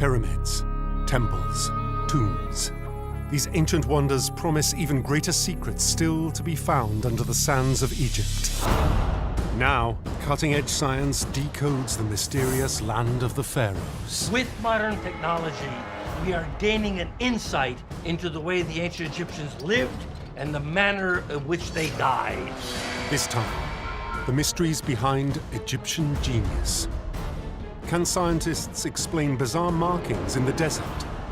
Pyramids, temples, tombs. These ancient wonders promise even greater secrets still to be found under the sands of Egypt. Now, cutting-edge science decodes the mysterious land of the pharaohs. With modern technology, we are gaining an insight into the way the ancient Egyptians lived and the manner in which they died. This time, the mysteries behind Egyptian genius. Can scientists explain bizarre markings in the desert,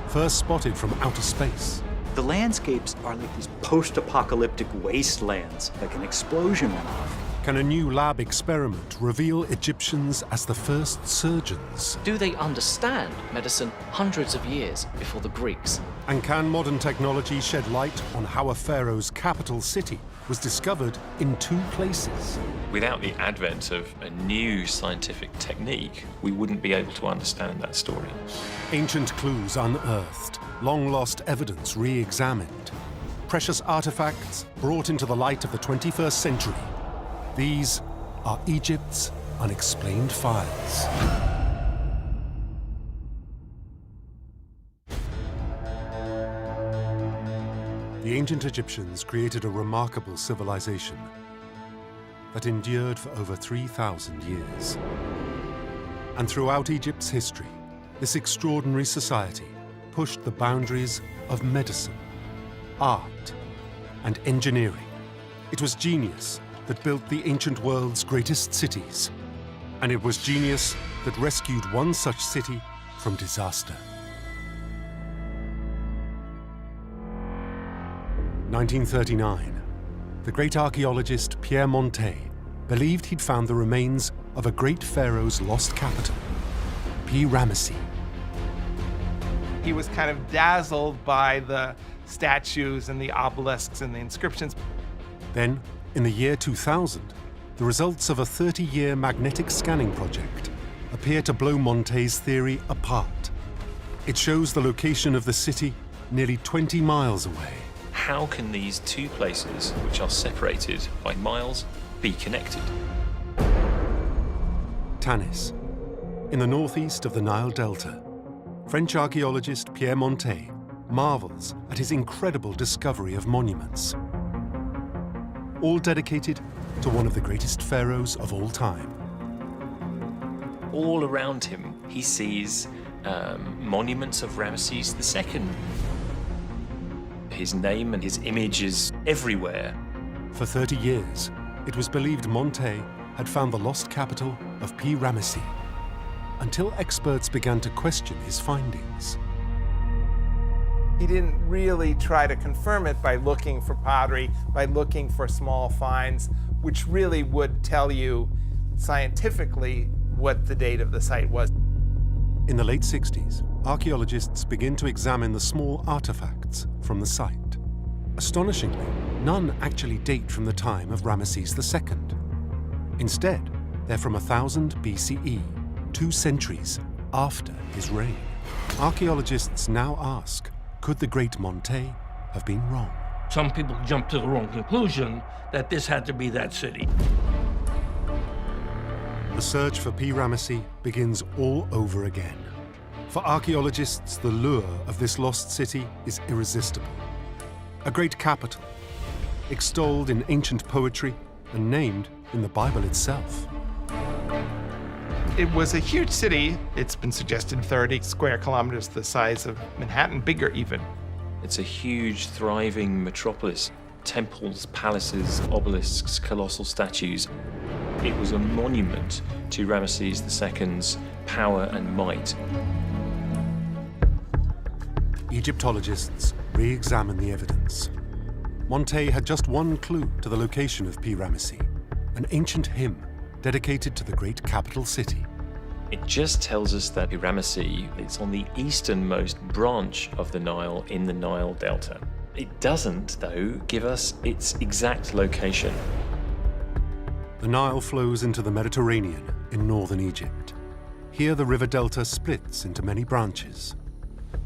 first spotted from outer space? The landscapes are like these post-apocalyptic wastelands, like an explosion went off. Can a new lab experiment reveal Egyptians as the first surgeons? Do they understand medicine hundreds of years before the Greeks? And can modern technology shed light on how a pharaoh's capital city was discovered in two places? Without the advent of a new scientific technique, we wouldn't be able to understand that story. Ancient clues unearthed, long-lost evidence re-examined, precious artifacts brought into the light of the 21st century. These are Egypt's unexplained files. The ancient Egyptians created a remarkable civilization that endured for over 3,000 years. And throughout Egypt's history, this extraordinary society pushed the boundaries of medicine, art, and engineering. It was genius that built the ancient world's greatest cities. And it was genius that rescued one such city from disaster. 1939, the great archaeologist Pierre Montet believed he'd found the remains of a great pharaoh's lost capital, Pi-Ramesses. He was kind of dazzled by the statues and the obelisks and the inscriptions. Then, in the year 2000, the results of a 30-year magnetic scanning project appear to blow Montet's theory apart. It shows the location of the city nearly 20 miles away. How can these two places, which are separated by miles, be connected? Tanis, in the northeast of the Nile Delta, French archaeologist Pierre Montet marvels at his incredible discovery of monuments, all dedicated to one of the greatest pharaohs of all time. All around him, he sees monuments of Ramesses II. His name and his image is everywhere. For 30 years, it was believed Montet had found the lost capital of Pi-Ramesses, until experts began to question his findings. He didn't really try to confirm it by looking for pottery, by looking for small finds, which really would tell you scientifically what the date of the site was. In the late 60s, archaeologists begin to examine the small artifacts from the site. Astonishingly, none actually date from the time of Ramesses II. Instead, they're from 1000 BCE, 2 centuries after his reign. Archaeologists now ask, could the great Montet have been wrong? Some people jump to the wrong conclusion that this had to be that city. The search for Pi-Ramesses begins all over again. For archaeologists, the lure of this lost city is irresistible. A great capital, extolled in ancient poetry and named in the Bible itself. It was a huge city. It's been suggested 30 square kilometers, the size of Manhattan, bigger even. It's a huge, thriving metropolis. Temples, palaces, obelisks, colossal statues. It was a monument to Ramesses II's power and might. Egyptologists re-examine the evidence. Montet had just one clue to the location of Pi-Ramesses, an ancient hymn dedicated to the great capital city. It just tells us that Pi-Ramesses is on the easternmost branch of the Nile in the Nile Delta. It doesn't, though, give us its exact location. The Nile flows into the Mediterranean in northern Egypt. Here the river delta splits into many branches.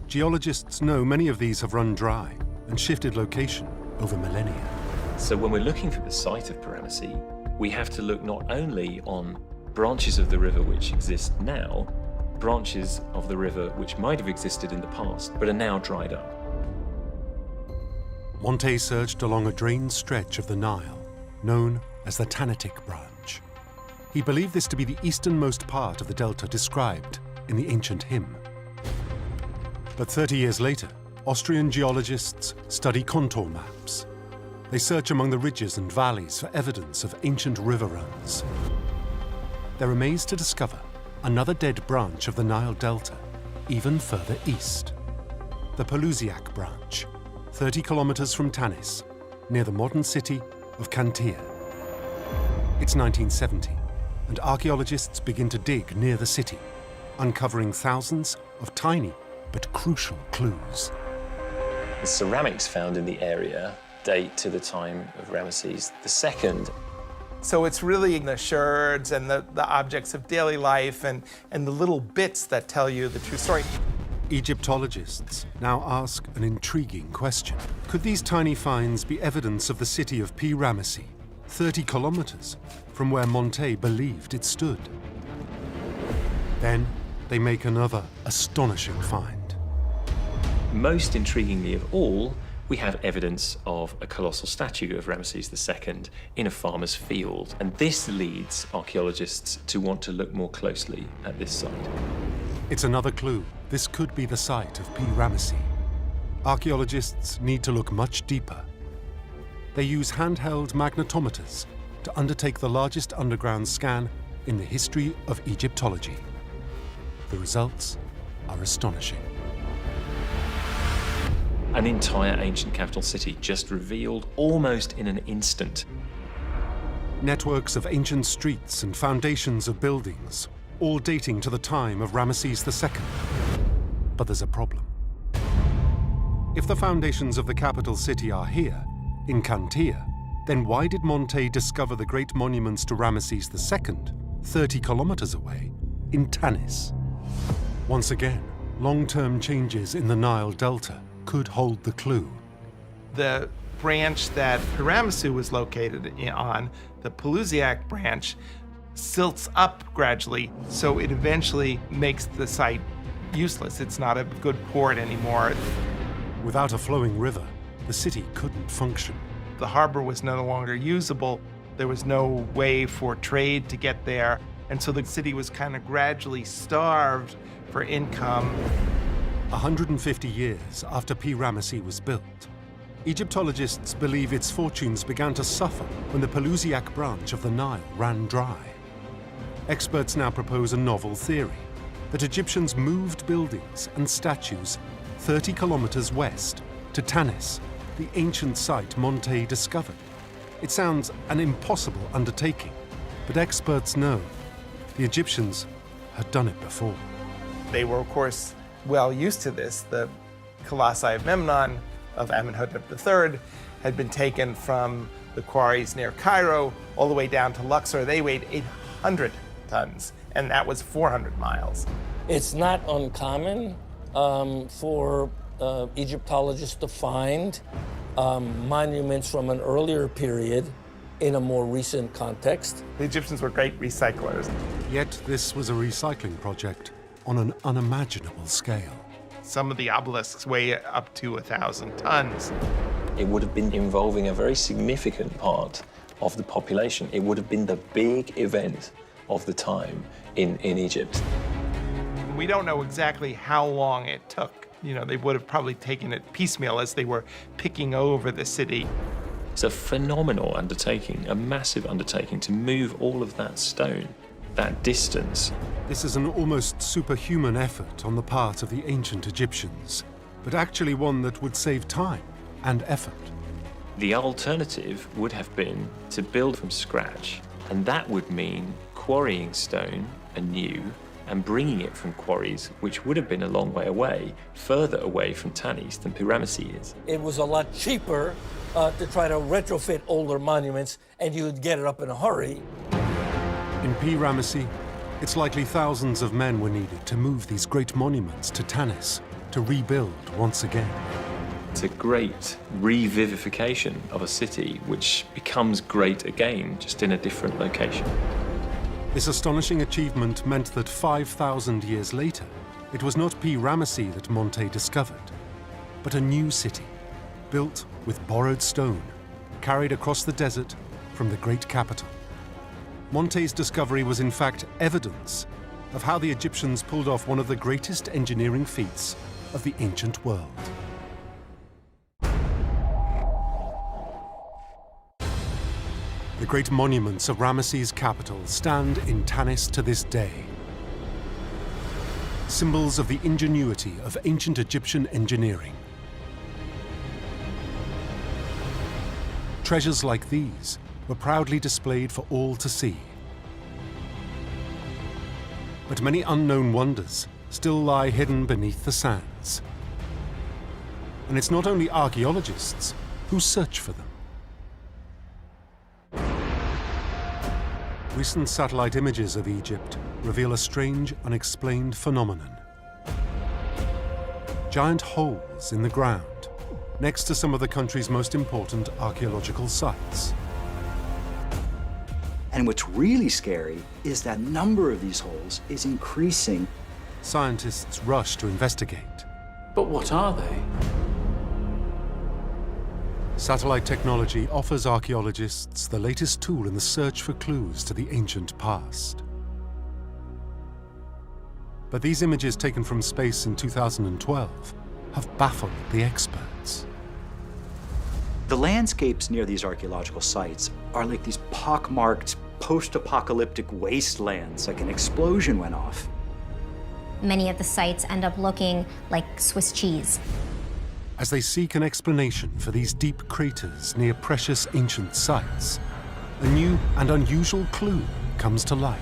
Geologists know many of these have run dry and shifted location over millennia. So when we're looking for the site of Pi-Ramesses, we have to look not only on branches of the river which exist now, branches of the river which might have existed in the past but are now dried up. Monte searched along a drained stretch of the Nile, known as the Tanitic branch. He believed this to be the easternmost part of the delta described in the ancient hymn. But 30 years later, Austrian geologists study contour maps. They search among the ridges and valleys for evidence of ancient river runs. They're amazed to discover another dead branch of the Nile Delta, even further east. The Pelusiac branch, 30 kilometers from Tanis, near the modern city of Cantia. It's 1970, and archaeologists begin to dig near the city, uncovering thousands of tiny but crucial clues. The ceramics found in the area date to the time of Ramesses II. So it's really the sherds and the objects of daily life and the little bits that tell you the true story. Egyptologists now ask an intriguing question. Could these tiny finds be evidence of the city of Pi-Ramesses, 30 kilometers from where Monte believed it stood? Then they make another astonishing find. Most intriguingly of all, we have evidence of a colossal statue of Ramesses II in a farmer's field. And this leads archaeologists to want to look more closely at this site. It's another clue. This could be the site of Pi-Ramesses. Archaeologists need to look much deeper. They use handheld magnetometers to undertake the largest underground scan in the history of Egyptology. The results are astonishing. An entire ancient capital city just revealed almost in an instant. Networks of ancient streets and foundations of buildings, all dating to the time of Ramesses II. But there's a problem. If the foundations of the capital city are here, in Cantia, then why did Monte discover the great monuments to Ramesses II 30 kilometers away in Tanis? Once again, long-term changes in the Nile Delta could hold the clue. The branch that Pi-Ramesses was located on, the Pelusiac branch, silts up gradually, so it eventually makes the site useless. It's not a good port anymore. Without a flowing river, the city couldn't function. The harbor was no longer usable. There was no way for trade to get there, and so the city was kind of gradually starved for income. 150 years after Pi-Ramesses was built, Egyptologists believe its fortunes began to suffer when the Pelusiac branch of the Nile ran dry. Experts now propose a novel theory, that Egyptians moved buildings and statues 30 kilometers west to Tanis, the ancient site Monte discovered. It sounds an impossible undertaking, but experts know the Egyptians had done it before. They were, of course, well used to this. The colossi of Memnon, of Amenhotep III, had been taken from the quarries near Cairo all the way down to Luxor. They weighed 800 tons, and that was 400 miles. It's not uncommon for Egyptologists to find monuments from an earlier period in a more recent context. The Egyptians were great recyclers. Yet this was a recycling project on an unimaginable scale. Some of the obelisks weigh up to 1,000 tons. It would have been involving a very significant part of the population. It would have been the big event of the time in Egypt. We don't know exactly how long it took. You know, they would have probably taken it piecemeal as they were picking over the city. It's a phenomenal undertaking, a massive undertaking to move all of that stone, that distance. This is an almost superhuman effort on the part of the ancient Egyptians, but actually one that would save time and effort. The alternative would have been to build from scratch, and that would mean quarrying stone anew and bringing it from quarries which would have been a long way away, further away from Tanis than Pi-Ramesses is. It was a lot cheaper to try to retrofit older monuments, and you'd get it up in a hurry. In Pi-Ramesses, it's likely thousands of men were needed to move these great monuments to Tanis, to rebuild once again. It's a great revivification of a city which becomes great again, just in a different location. This astonishing achievement meant that 5,000 years later, it was not Pi-Ramesses that Monte discovered, but a new city, built with borrowed stone, carried across the desert from the great capital. Monte's discovery was in fact evidence of how the Egyptians pulled off one of the greatest engineering feats of the ancient world. The great monuments of Ramesses' capital stand in Tanis to this day. Symbols of the ingenuity of ancient Egyptian engineering. Treasures like these were proudly displayed for all to see. But many unknown wonders still lie hidden beneath the sands. And it's not only archaeologists who search for them. Recent satellite images of Egypt reveal a strange, unexplained phenomenon. Giant holes in the ground, next to some of the country's most important archaeological sites. And what's really scary is that number of these holes is increasing. Scientists rush to investigate. But what are they? Satellite technology offers archaeologists the latest tool in the search for clues to the ancient past. But these images taken from space in 2012 have baffled the experts. The landscapes near these archaeological sites are like these pockmarked, post-apocalyptic wastelands, like an explosion went off. Many of the sites end up looking like Swiss cheese. As they seek an explanation for these deep craters near precious ancient sites, a new and unusual clue comes to light.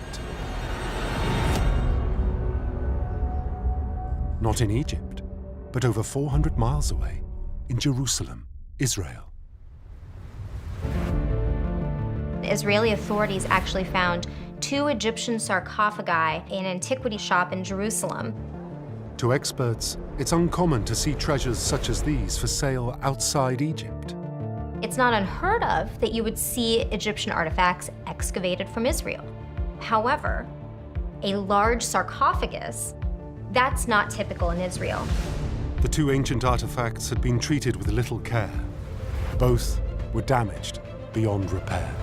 Not in Egypt, but over 400 miles away, in Jerusalem, Israel. The Israeli authorities actually found 2 Egyptian sarcophagi in an antiquity shop in Jerusalem. To experts, it's uncommon to see treasures such as these for sale outside Egypt. It's not unheard of that you would see Egyptian artifacts excavated from Israel. However, a large sarcophagus, that's not typical in Israel. The 2 ancient artifacts had been treated with little care. Both were damaged beyond repair.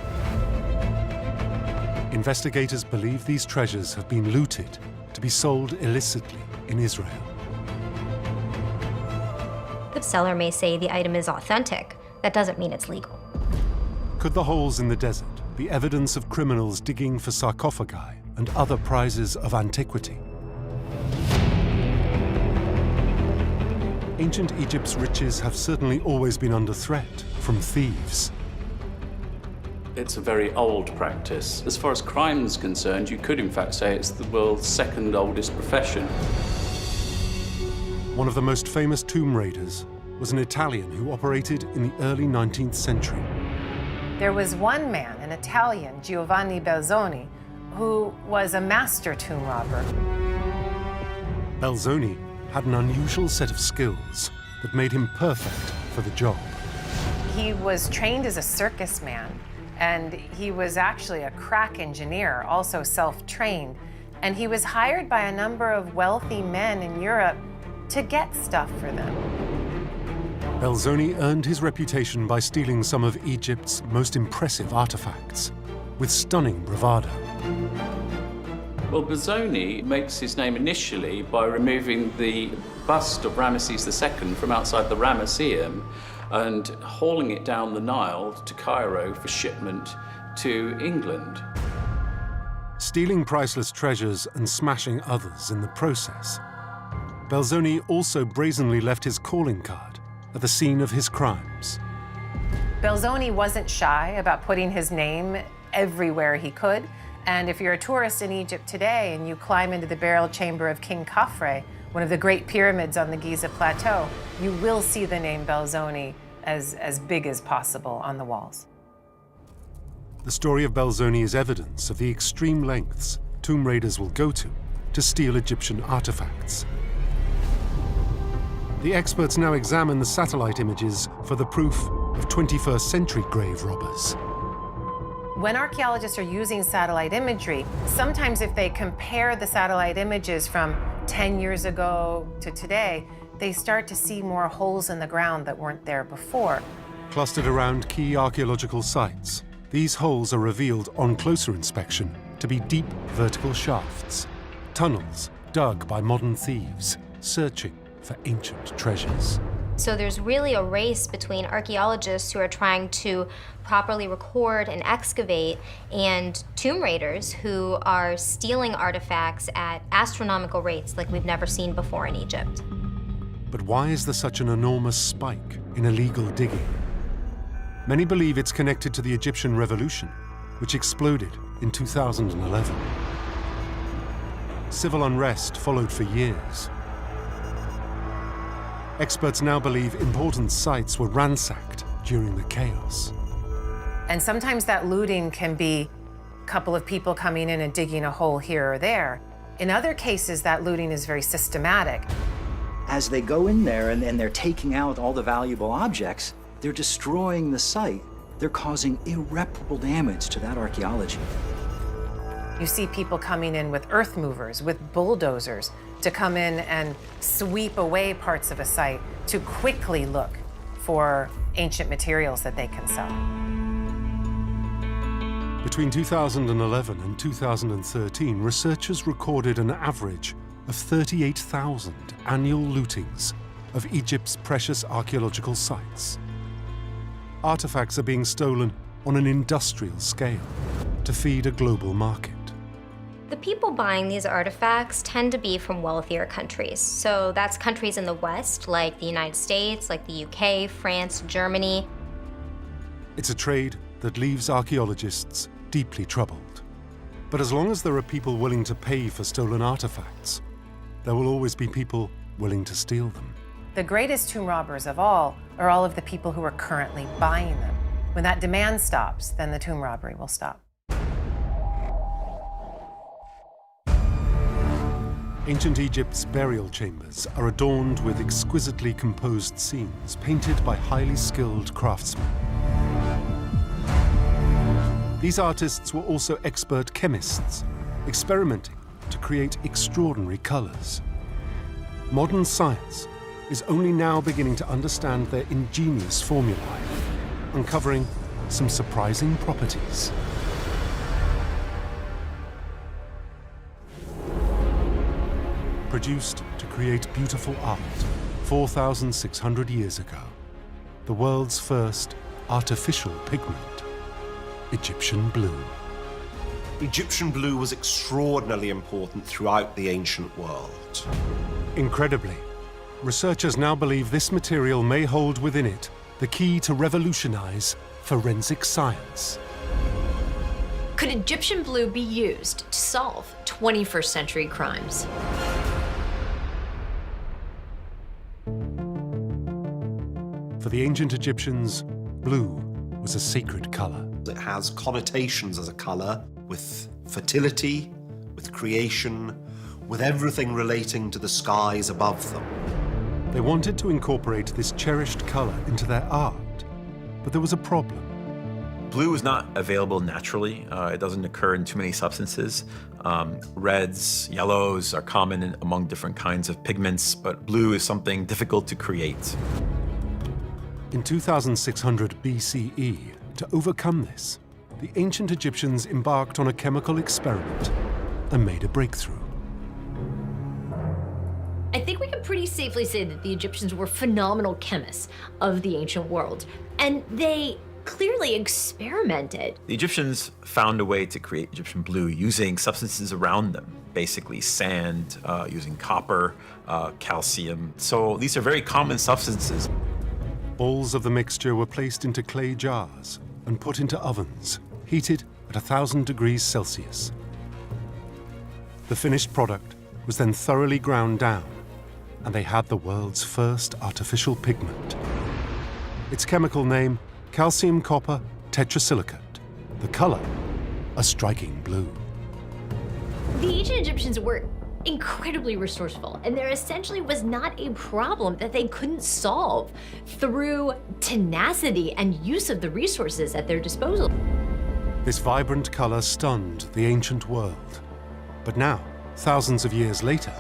Investigators believe these treasures have been looted to be sold illicitly in Israel. The seller may say the item is authentic. That doesn't mean it's legal. Could the holes in the desert be evidence of criminals digging for sarcophagi and other prizes of antiquity? Ancient Egypt's riches have certainly always been under threat from thieves. It's a very old practice. As far as crime is concerned, you could in fact say it's the world's 2nd oldest profession. One of the most famous tomb raiders was an Italian who operated in the early 19th century. There was one man, an Italian, Giovanni Belzoni, who was a master tomb robber. Belzoni had an unusual set of skills that made him perfect for the job. He was trained as a circus man, and he was actually a crack engineer, also self-trained. And he was hired by a number of wealthy men in Europe to get stuff for them. Belzoni earned his reputation by stealing some of Egypt's most impressive artifacts, with stunning bravado. Well, Belzoni makes his name initially by removing the bust of Ramesses II from outside the Ramesseum and hauling it down the Nile to Cairo for shipment to England. Stealing priceless treasures and smashing others in the process, Belzoni also brazenly left his calling card at the scene of his crimes. Belzoni wasn't shy about putting his name everywhere he could. And if you're a tourist in Egypt today and you climb into the burial chamber of King Khafre, one of the great pyramids on the Giza Plateau, you will see the name Belzoni as big as possible on the walls. The story of Belzoni is evidence of the extreme lengths tomb raiders will go to steal Egyptian artifacts. The experts now examine the satellite images for the proof of 21st century grave robbers. When archaeologists are using satellite imagery, sometimes if they compare the satellite images from 10 years ago to today, they start to see more holes in the ground that weren't there before. Clustered around key archaeological sites, these holes are revealed on closer inspection to be deep vertical shafts, tunnels dug by modern thieves searching for ancient treasures. So there's really a race between archaeologists who are trying to properly record and excavate and tomb raiders who are stealing artifacts at astronomical rates like we've never seen before in Egypt. But why is there such an enormous spike in illegal digging? Many believe it's connected to the Egyptian Revolution, which exploded in 2011. Civil unrest followed for years. Experts now believe important sites were ransacked during the chaos. And sometimes that looting can be a couple of people coming in and digging a hole here or there. In other cases, that looting is very systematic. As they go in there and they're taking out all the valuable objects, they're destroying the site. They're causing irreparable damage to that archaeology. You see people coming in with earth movers, with bulldozers, to come in and sweep away parts of a site to quickly look for ancient materials that they can sell. Between 2011 and 2013, researchers recorded an average of 38,000 annual lootings of Egypt's precious archaeological sites. Artifacts are being stolen on an industrial scale to feed a global market. The people buying these artifacts tend to be from wealthier countries. So that's countries in the West, like the United States, like the UK, France, Germany. It's a trade that leaves archaeologists deeply troubled. But as long as there are people willing to pay for stolen artifacts, there will always be people willing to steal them. The greatest tomb robbers of all are all of the people who are currently buying them. When that demand stops, then the tomb robbery will stop. Ancient Egypt's burial chambers are adorned with exquisitely composed scenes painted by highly skilled craftsmen. These artists were also expert chemists, experimenting to create extraordinary colors. Modern science is only now beginning to understand their ingenious formulae, uncovering some surprising properties. Produced to create beautiful art 4,600 years ago, the world's first artificial pigment, Egyptian blue. Egyptian blue was extraordinarily important throughout the ancient world. Incredibly, researchers now believe this material may hold within it the key to revolutionize forensic science. Could Egyptian blue be used to solve 21st century crimes? For the ancient Egyptians, blue was a sacred color. It has connotations as a color with fertility, with creation, with everything relating to the skies above them. They wanted to incorporate this cherished color into their art, but there was a problem. Blue is not available naturally. It doesn't occur in too many substances. Reds, yellows are common among different kinds of pigments, but blue is something difficult to create. In 2600 BCE, to overcome this, the ancient Egyptians embarked on a chemical experiment and made a breakthrough. I think we can pretty safely say that the Egyptians were phenomenal chemists of the ancient world, and they clearly experimented. The Egyptians found a way to create Egyptian blue using substances around them, basically sand, using copper, calcium. So these are very common substances. Balls of the mixture were placed into clay jars and put into ovens, heated at 1,000 degrees Celsius. The finished product was then thoroughly ground down, and they had the world's first artificial pigment. Its chemical name, calcium copper tetrasilicate. The color, a striking blue. The ancient Egyptians were incredibly resourceful, and there essentially was not a problem that they couldn't solve through tenacity and use of the resources at their disposal. This vibrant color stunned the ancient world. But now, thousands of years later,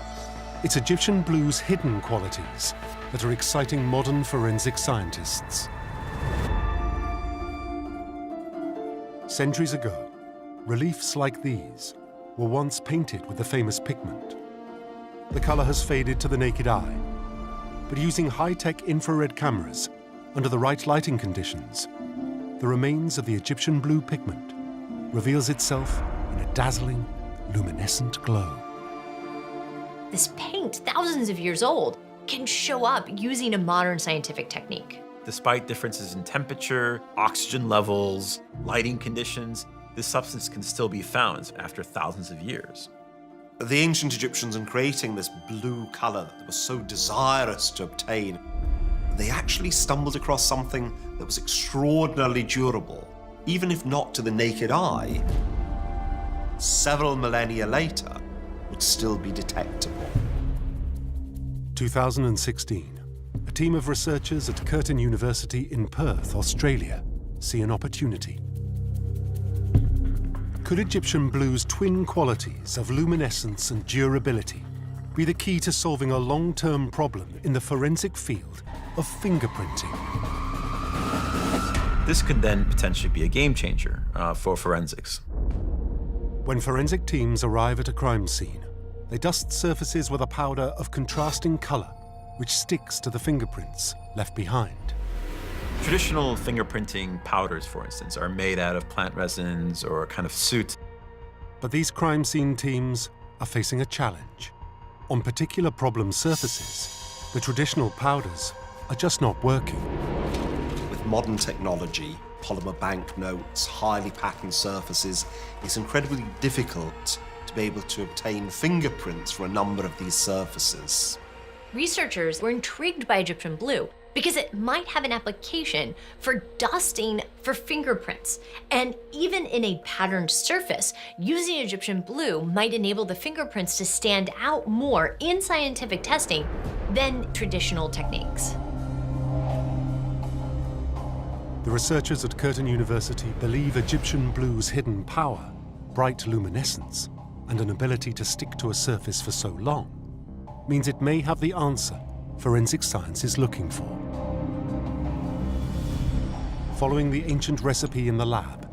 it's Egyptian blue's hidden qualities that are exciting modern forensic scientists. Centuries ago, reliefs like these were once painted with the famous pigment. The color has faded to the naked eye, but using high-tech infrared cameras under the right lighting conditions, the remains of the Egyptian blue pigment reveals itself in a dazzling, luminescent glow. This paint, thousands of years old, can show up using a modern scientific technique. Despite differences in temperature, oxygen levels, lighting conditions, this substance can still be found after thousands of years. The ancient Egyptians, in creating this blue color that was so desirous to obtain, they actually stumbled across something that was extraordinarily durable, even if not to the naked eye. Several millennia later, would still be detectable. 2016, a team of researchers at Curtin University in Perth, Australia, see an opportunity. Could Egyptian blue's twin qualities of luminescence and durability be the key to solving a long-term problem in the forensic field of fingerprinting? This could then potentially be a game changer for forensics. When forensic teams arrive at a crime scene, they dust surfaces with a powder of contrasting color, which sticks to the fingerprints left behind. Traditional fingerprinting powders, for instance, are made out of plant resins or a kind of soot. But these crime scene teams are facing a challenge. On particular problem surfaces, the traditional powders are just not working. With modern technology, polymer banknotes, highly patterned surfaces, it's incredibly difficult to be able to obtain fingerprints for a number of these surfaces. Researchers were intrigued by Egyptian blue because it might have an application for dusting for fingerprints. And even in a patterned surface, using Egyptian blue might enable the fingerprints to stand out more in scientific testing than traditional techniques. The researchers at Curtin University believe Egyptian blue's hidden power, bright luminescence, and an ability to stick to a surface for so long, means it may have the answer forensic science is looking for. Following the ancient recipe in the lab,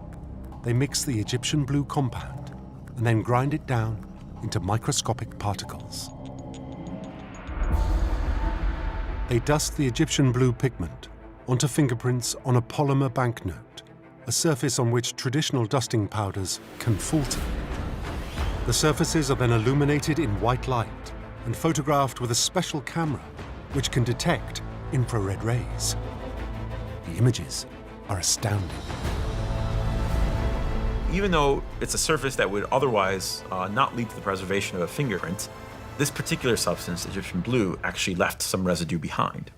they mix the Egyptian blue compound and then grind it down into microscopic particles. They dust the Egyptian blue pigment onto fingerprints on a polymer banknote, a surface on which traditional dusting powders can falter. The surfaces are then illuminated in white light and photographed with a special camera which can detect infrared rays. The images are astounding. Even though it's a surface that would otherwise not lead to the preservation of a fingerprint, this particular substance, Egyptian blue, actually left some residue behind.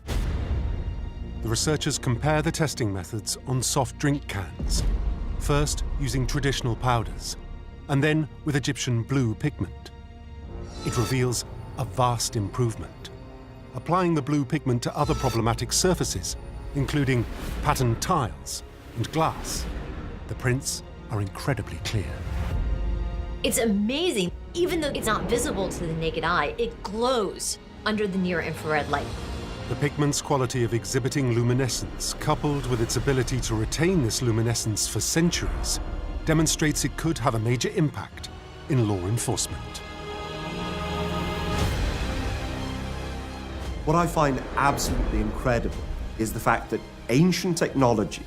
The researchers compare the testing methods on soft drink cans, first using traditional powders, and then with Egyptian blue pigment. It reveals a vast improvement. Applying the blue pigment to other problematic surfaces, including patterned tiles and glass, the prints are incredibly clear. It's amazing. Even though it's not visible to the naked eye, it glows under the near-infrared light. The pigment's quality of exhibiting luminescence, coupled with its ability to retain this luminescence for centuries, demonstrates it could have a major impact in law enforcement. What I find absolutely incredible is the fact that ancient technology,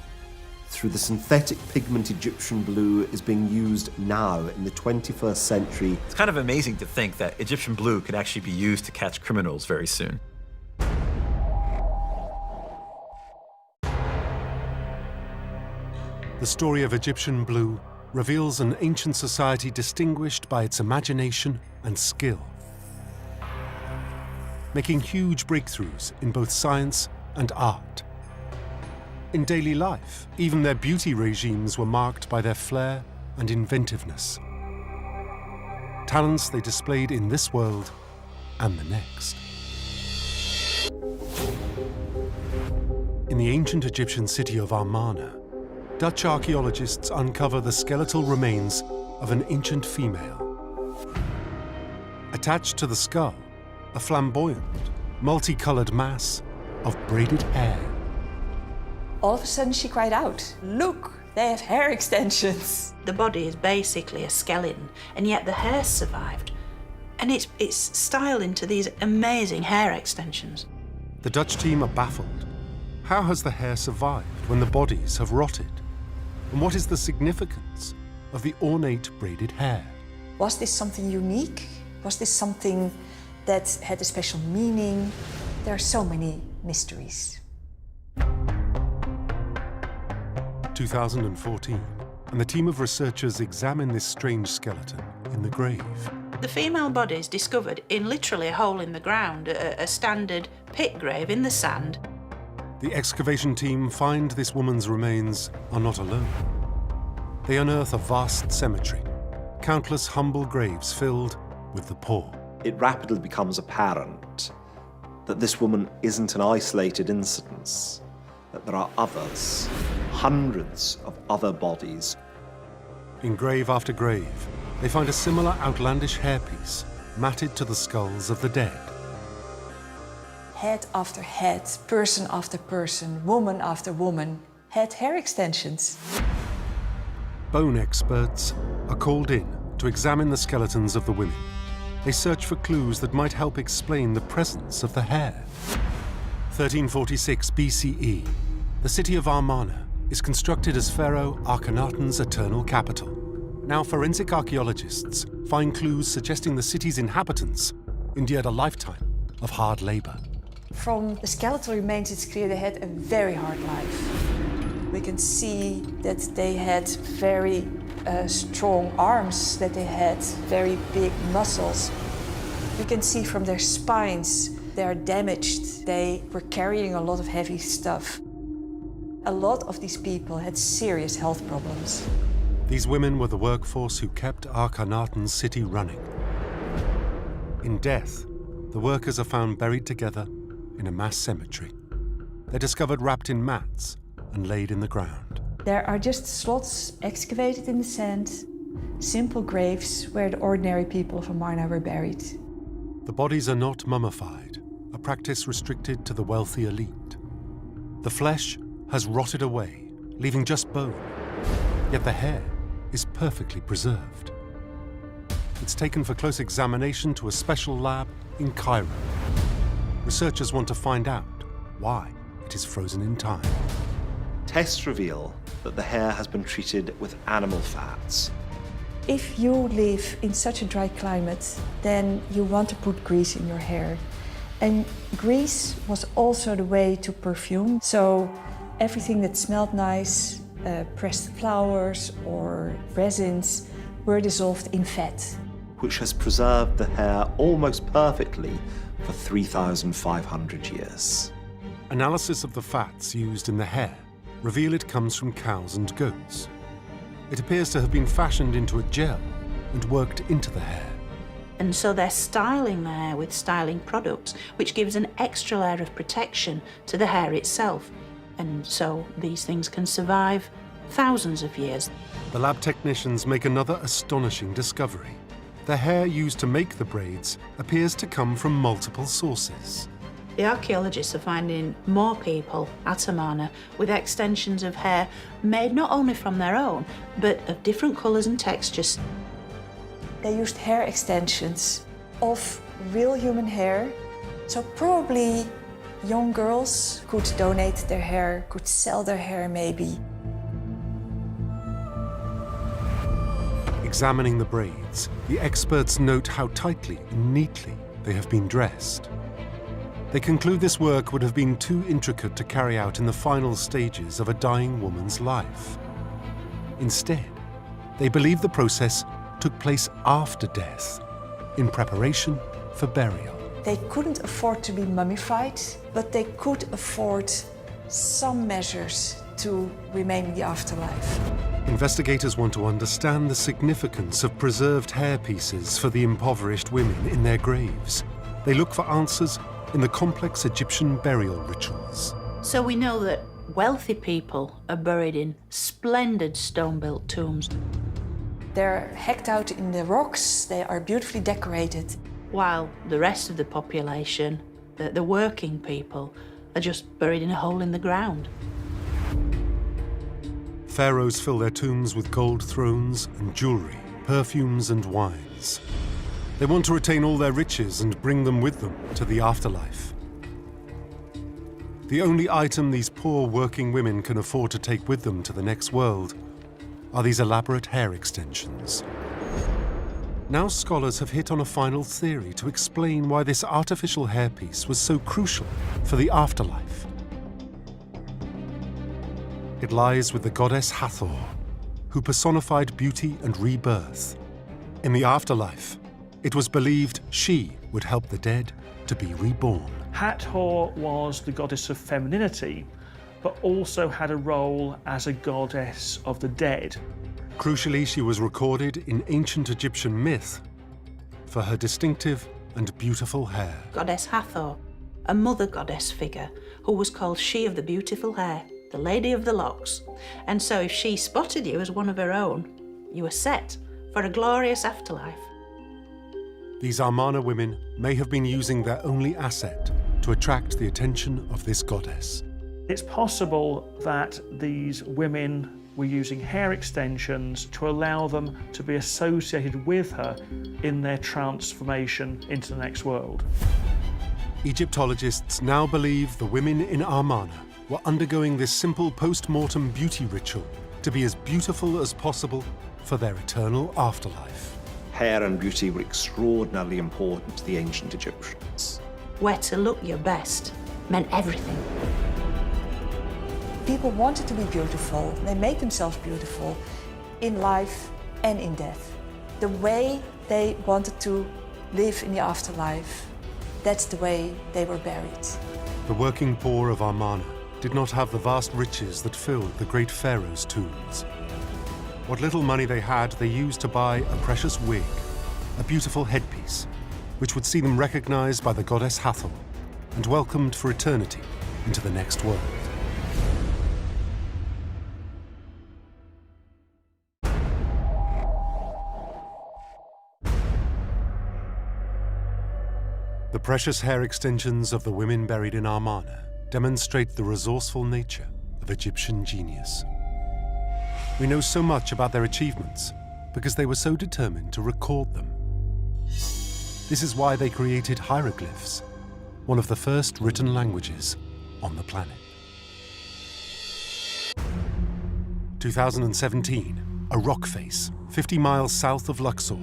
through the synthetic pigment Egyptian blue, is being used now in the 21st century. It's kind of amazing to think that Egyptian blue could actually be used to catch criminals very soon. The story of Egyptian blue reveals an ancient society distinguished by its imagination and skill, making huge breakthroughs in both science and art. In daily life, even their beauty regimes were marked by their flair and inventiveness. Talents they displayed in this world and the next. In the ancient Egyptian city of Amarna, Dutch archaeologists uncover the skeletal remains of an ancient female. Attached to the skull, a flamboyant, multicolored mass of braided hair. All of a sudden she cried out, "Look, they have hair extensions." The body is basically a skeleton, and yet the hair survived. And it's styled into these amazing hair extensions. The Dutch team are baffled. How has the hair survived when the bodies have rotted? And what is the significance of the ornate braided hair? Was this something unique? Was this something that had a special meaning? There are so many mysteries. 2014, and the team of researchers examine this strange skeleton in the grave. The female body is discovered in literally a hole in the ground, a standard pit grave in the sand. The excavation team find this woman's remains are not alone. They unearth a vast cemetery, countless humble graves filled with the poor. It rapidly becomes apparent that this woman isn't an isolated incident, that there are others, hundreds of other bodies. In grave after grave, they find a similar outlandish hairpiece matted to the skulls of the dead. Head after head, person after person, woman after woman had hair extensions. Bone experts are called in to examine the skeletons of the women. They search for clues that might help explain the presence of the hair. 1346 BCE, the city of Amarna is constructed as Pharaoh Akhenaten's eternal capital. Now forensic archaeologists find clues suggesting the city's inhabitants endured a lifetime of hard labor. From the skeletal remains, it's clear they had a very hard life. We can see that they had very strong arms, that they had very big muscles. We can see from their spines, they are damaged. They were carrying a lot of heavy stuff. A lot of these people had serious health problems. These women were the workforce who kept Akhenaten's city running. In death, the workers are found buried together in a mass cemetery. They're discovered wrapped in mats and laid in the ground. There are just slots excavated in the sand, simple graves where the ordinary people of Amarna were buried. The bodies are not mummified, a practice restricted to the wealthy elite. The flesh has rotted away, leaving just bone, yet the hair is perfectly preserved. It's taken for close examination to a special lab in Cairo. Researchers want to find out why it is frozen in time. Tests reveal that the hair has been treated with animal fats. If you live in such a dry climate, then you want to put grease in your hair. And grease was also the way to perfume. So everything that smelled nice, pressed flowers or resins, were dissolved in fat, which has preserved the hair almost perfectly for 3,500 years. Analysis of the fats used in the hair reveal it comes from cows and goats. It appears to have been fashioned into a gel and worked into the hair. And so they're styling the hair with styling products, which gives an extra layer of protection to the hair itself. And so these things can survive thousands of years. The lab technicians make another astonishing discovery. The hair used to make the braids appears to come from multiple sources. The archaeologists are finding more people at Amarna with extensions of hair made not only from their own, but of different colours and textures. They used hair extensions of real human hair, so probably young girls could donate their hair, could sell their hair maybe. Examining the braids, the experts note how tightly and neatly they have been dressed. They conclude this work would have been too intricate to carry out in the final stages of a dying woman's life. Instead, they believe the process took place after death, in preparation for burial. They couldn't afford to be mummified, but they could afford some measures to remain in the afterlife. Investigators want to understand the significance of preserved hair pieces for the impoverished women in their graves. They look for answers in the complex Egyptian burial rituals. So we know that Wealthy people are buried in splendid stone-built tombs. They're hacked out in the rocks, they are beautifully decorated. While the rest of the population, the working people, are just buried in a hole in the ground. Pharaohs fill their tombs with gold thrones and jewelry, perfumes and wines. They want to retain all their riches and bring them with them to the afterlife. The only item these poor working women can afford to take with them to the next world are these elaborate hair extensions. Now scholars have hit on a final theory to explain why this artificial hairpiece was so crucial for the afterlife. It lies with the goddess Hathor, who personified beauty and rebirth. In the afterlife, it was believed she would help the dead to be reborn. Hathor was the goddess of femininity, but also had a role as a goddess of the dead. Crucially, she was recorded in ancient Egyptian myth for her distinctive and beautiful hair. Goddess Hathor, a mother goddess figure who was called She of the Beautiful Hair, the Lady of the Locks. And so if she spotted you as one of her own, you were set for a glorious afterlife. These Amarna women may have been using their only asset to attract the attention of this goddess. It's possible that these women were using hair extensions to allow them to be associated with her in their transformation into the next world. Egyptologists now believe the women in Amarna were undergoing this simple post-mortem beauty ritual to be as beautiful as possible for their eternal afterlife. Hair and beauty were extraordinarily important to the ancient Egyptians. Where to look your best meant everything. People wanted to be beautiful. They made themselves beautiful in life and in death. The way they wanted to live in the afterlife, that's the way they were buried. The working poor of Amarna did not have the vast riches that filled the great pharaohs' tombs. What little money they had, they used to buy a precious wig, a beautiful headpiece, which would see them recognized by the goddess Hathor and welcomed for eternity into the next world. The precious hair extensions of the women buried in Amarna demonstrate the resourceful nature of Egyptian genius. We know so much about their achievements because they were so determined to record them. This is why they created hieroglyphs, one of the first written languages on the planet. 2017, a rock face 50 miles south of Luxor.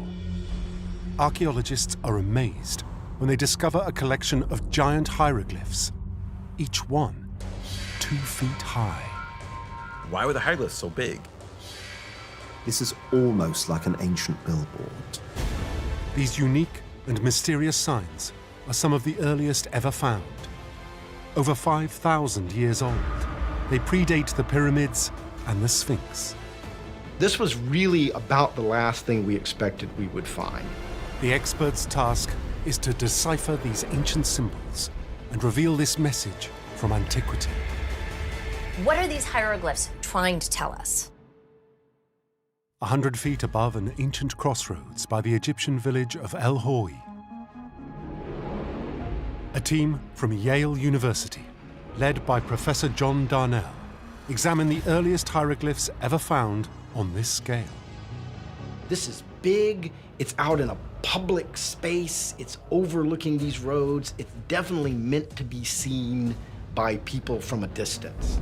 Archaeologists are amazed when they discover a collection of giant hieroglyphs, each one 2 feet high. Why were the hieroglyphs so big? This is almost like an ancient billboard. These unique and mysterious signs are some of the earliest ever found. Over 5,000 years old, they predate the pyramids and the Sphinx. This was really about the last thing we expected we would find. The expert's task is to decipher these ancient symbols and reveal this message from antiquity. What are these hieroglyphs trying to tell us? 100 feet above an ancient crossroads by the Egyptian village of El Hoi, a team from Yale University, led by Professor John Darnell, examined the earliest hieroglyphs ever found on this scale. This is big, it's out in a public space, it's overlooking these roads, it's definitely meant to be seen by people from a distance.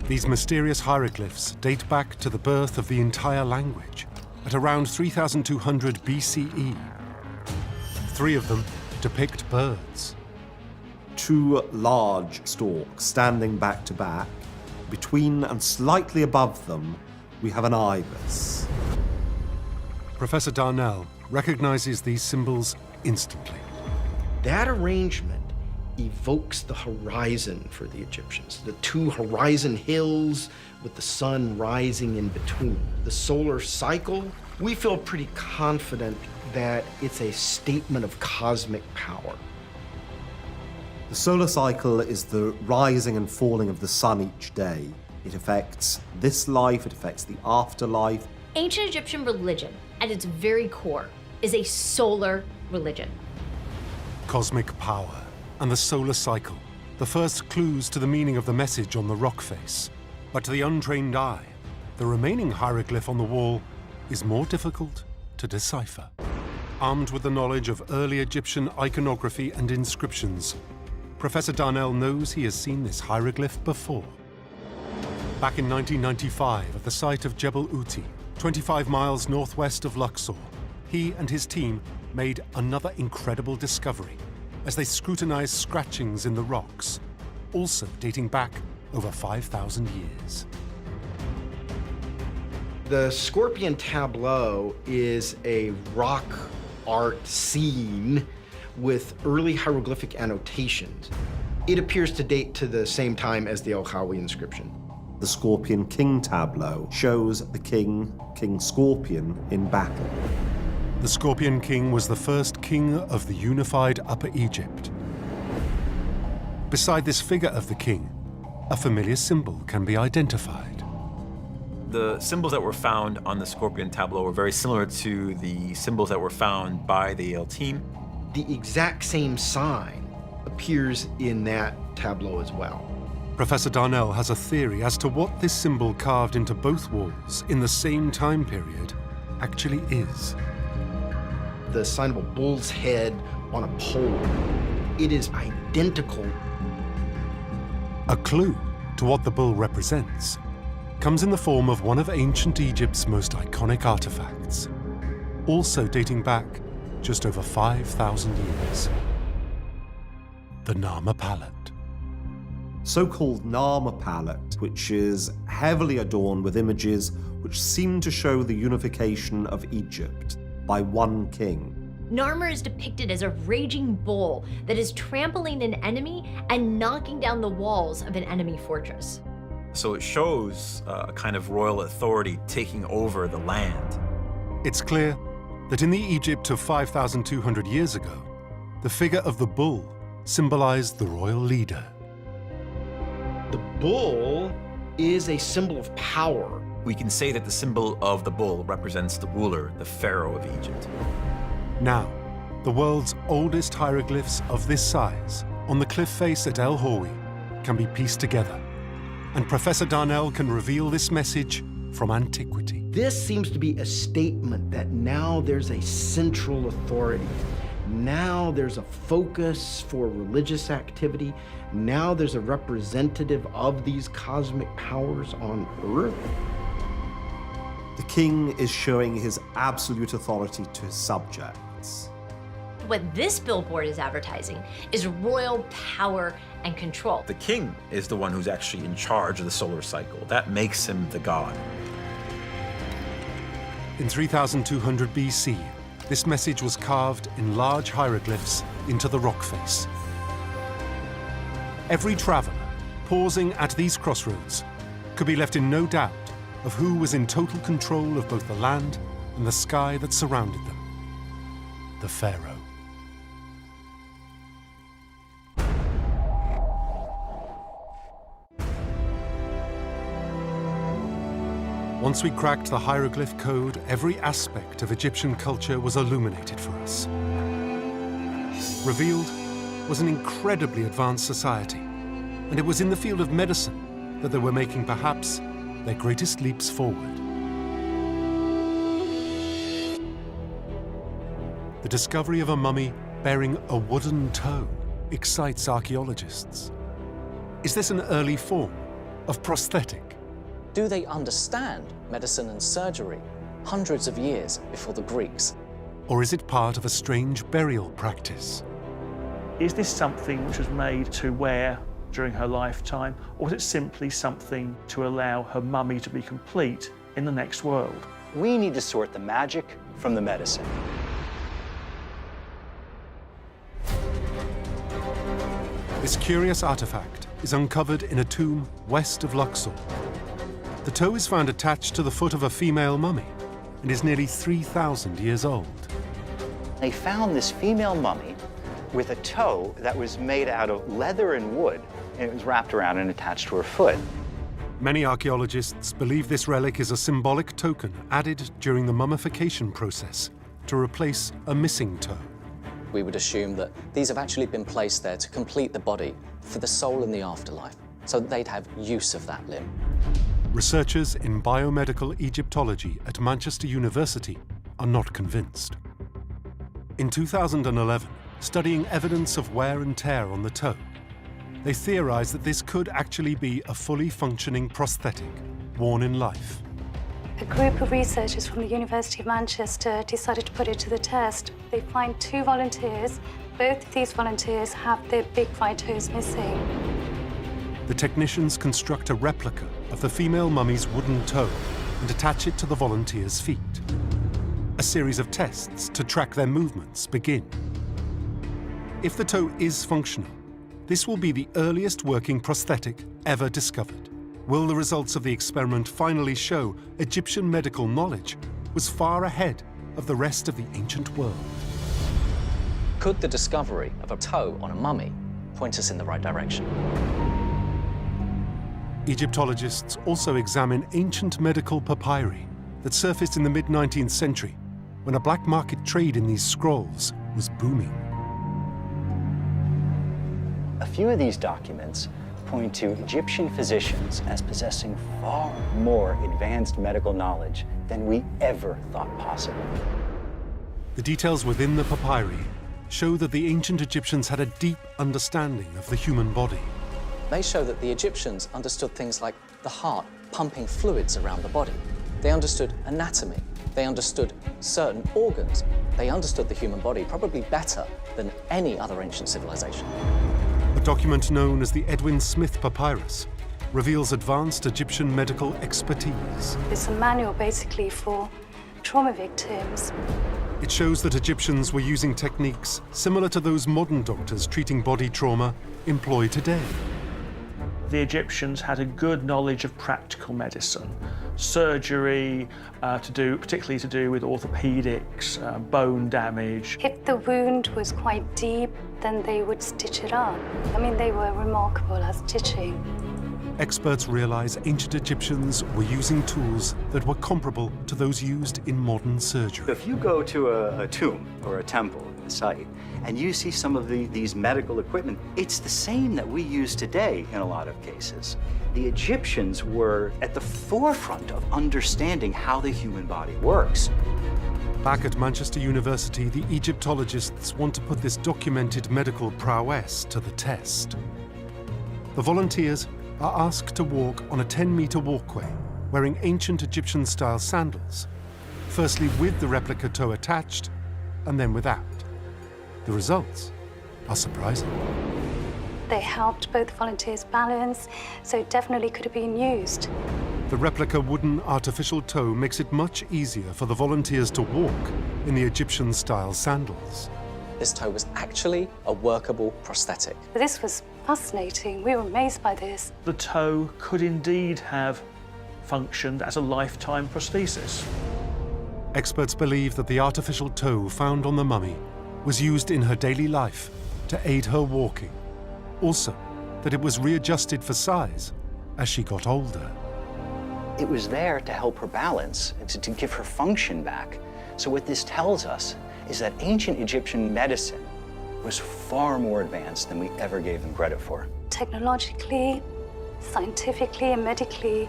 These mysterious hieroglyphs date back to the birth of the entire language at around 3,200 BCE. 3 of them depict birds. 2 large stalks standing back to back. Between and slightly above them, we have an ibis. Professor Darnell recognizes these symbols instantly. That arrangement evokes the horizon for the Egyptians. The 2 horizon hills with the sun rising in between. The solar cycle, we feel pretty confident that it's a statement of cosmic power. The solar cycle is the rising and falling of the sun each day. It affects this life, it affects the afterlife. Ancient Egyptian religion, at its very core, is a solar religion. Cosmic power and the solar cycle, the first clues to the meaning of the message on the rock face. But to the untrained eye, the remaining hieroglyph on the wall is more difficult to decipher. Armed with the knowledge of early Egyptian iconography and inscriptions, Professor Darnell knows he has seen this hieroglyph before. Back in 1995, at the site of Jebel Uti, 25 miles northwest of Luxor, he and his team made another incredible discovery as they scrutinized scratchings in the rocks, also dating back over 5,000 years. The Scorpion tableau is a rock art scene with early hieroglyphic annotations. It appears to date to the same time as the El Hawi inscription. The Scorpion King tableau shows the king, King Scorpion, in battle. The Scorpion King was the first king of the unified Upper Egypt. Beside this figure of the king, a familiar symbol can be identified. The symbols that were found on the Scorpion tableau were very similar to the symbols that were found by the Yale team. The exact same sign appears in that tableau as well. Professor Darnell has a theory as to what this symbol carved into both walls in the same time period actually is. The sign of a bull's head on a pole. It is identical. A clue to what the bull represents comes in the form of one of ancient Egypt's most iconic artifacts, also dating back just over 5,000 years. The Narmer palette. So-called Narmer palette, which is heavily adorned with images which seem to show the unification of Egypt by one king. Narmer is depicted as a raging bull that is trampling an enemy and knocking down the walls of an enemy fortress. So it shows a kind of royal authority taking over the land. It's clear that in the Egypt of 5,200 years ago, the figure of the bull symbolized the royal leader. The bull is a symbol of power. We can say that the symbol of the bull represents the ruler, the pharaoh of Egypt. Now, the world's oldest hieroglyphs of this size on the cliff face at El Hawi can be pieced together, and Professor Darnell can reveal this message from antiquity. This seems to be a statement that now there's a central authority. Now there's a focus for religious activity. Now there's a representative of these cosmic powers on Earth. The king is showing his absolute authority to his subjects. What this billboard is advertising is royal power and control. The king is the one who's actually in charge of the solar cycle. That makes him the god. In 3200 BC, this message was carved in large hieroglyphs into the rock face. Every traveler pausing at these crossroads could be left in no doubt of who was in total control of both the land and the sky that surrounded them: the pharaoh. Once we cracked the hieroglyph code, every aspect of Egyptian culture was illuminated for us. Revealed was an incredibly advanced society, and it was in the field of medicine that they were making perhaps their greatest leaps forward. The discovery of a mummy bearing a wooden toe excites archaeologists. Is this an early form of prosthetic? Do they understand medicine and surgery hundreds of years before the Greeks? Or is it part of a strange burial practice? Is this something which was made to wear during her lifetime, or was it simply something to allow her mummy to be complete in the next world? We need to sort the magic from the medicine. This curious artifact is uncovered in a tomb west of Luxor. The toe is found attached to the foot of a female mummy and is nearly 3,000 years old. They found this female mummy with a toe that was made out of leather and wood, and it was wrapped around and attached to her foot. Many archaeologists believe this relic is a symbolic token added during the mummification process to replace a missing toe. We would assume that these have actually been placed there to complete the body for the soul in the afterlife, so that they'd have use of that limb. Researchers in biomedical Egyptology at Manchester University are not convinced. In 2011, studying evidence of wear and tear on the toe, they theorized that this could actually be a fully functioning prosthetic worn in life. A group of researchers from the University of Manchester decided to put it to the test. They find 2 volunteers. Both of these volunteers have their big right toes missing. The technicians construct a replica of the female mummy's wooden toe and attach it to the volunteers' feet. A series of tests to track their movements begin. If the toe is functional, this will be the earliest working prosthetic ever discovered. Will the results of the experiment finally show Egyptian medical knowledge was far ahead of the rest of the ancient world? Could the discovery of a toe on a mummy point us in the right direction? Egyptologists also examine ancient medical papyri that surfaced in the mid-19th century when a black market trade in these scrolls was booming. A few of these documents point to Egyptian physicians as possessing far more advanced medical knowledge than we ever thought possible. The details within the papyri show that the ancient Egyptians had a deep understanding of the human body. They show that the Egyptians understood things like the heart pumping fluids around the body. They understood anatomy. They understood certain organs. They understood the human body probably better than any other ancient civilization. A document known as the Edwin Smith Papyrus reveals advanced Egyptian medical expertise. It's a manual basically for trauma victims. It shows that Egyptians were using techniques similar to those modern doctors treating body trauma employ today. The Egyptians had a good knowledge of practical medicine, surgery, particularly to do with orthopedics, bone damage. If the wound was quite deep, then they would stitch it up. I mean, they were remarkable at stitching. Experts realize ancient Egyptians were using tools that were comparable to those used in modern surgery. If you go to a tomb or a temple, a site, and you see some of these medical equipment, it's the same that we use today in a lot of cases. The Egyptians were at the forefront of understanding how the human body works. Back at Manchester University, the Egyptologists want to put this documented medical prowess to the test. The volunteers are asked to walk on a 10-meter walkway wearing ancient Egyptian-style sandals, firstly with the replica toe attached and then without. The results are surprising. They helped both volunteers balance, so it definitely could have been used. The replica wooden artificial toe makes it much easier for the volunteers to walk in the Egyptian-style sandals. This toe was actually a workable prosthetic. This was fascinating. We were amazed by this. The toe could indeed have functioned as a lifetime prosthesis. Experts believe that the artificial toe found on the mummy was used in her daily life to aid her walking. Also, that it was readjusted for size as she got older. It was there to help her balance and to give her function back. So what this tells us is that ancient Egyptian medicine was far more advanced than we ever gave them credit for. Technologically, scientifically, and medically,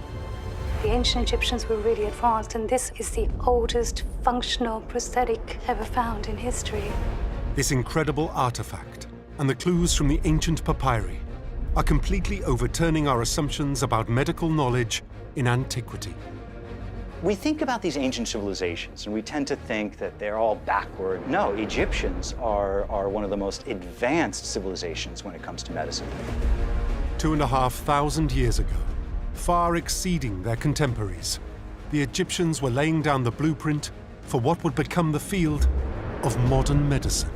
the ancient Egyptians were really advanced, and this is the oldest functional prosthetic ever found in history. This incredible artifact and the clues from the ancient papyri are completely overturning our assumptions about medical knowledge in antiquity. We think about these ancient civilizations and we tend to think that they're all backward. No, Egyptians are one of the most advanced civilizations when it comes to medicine. 2,500 years ago, far exceeding their contemporaries, the Egyptians were laying down the blueprint for what would become the field of modern medicine.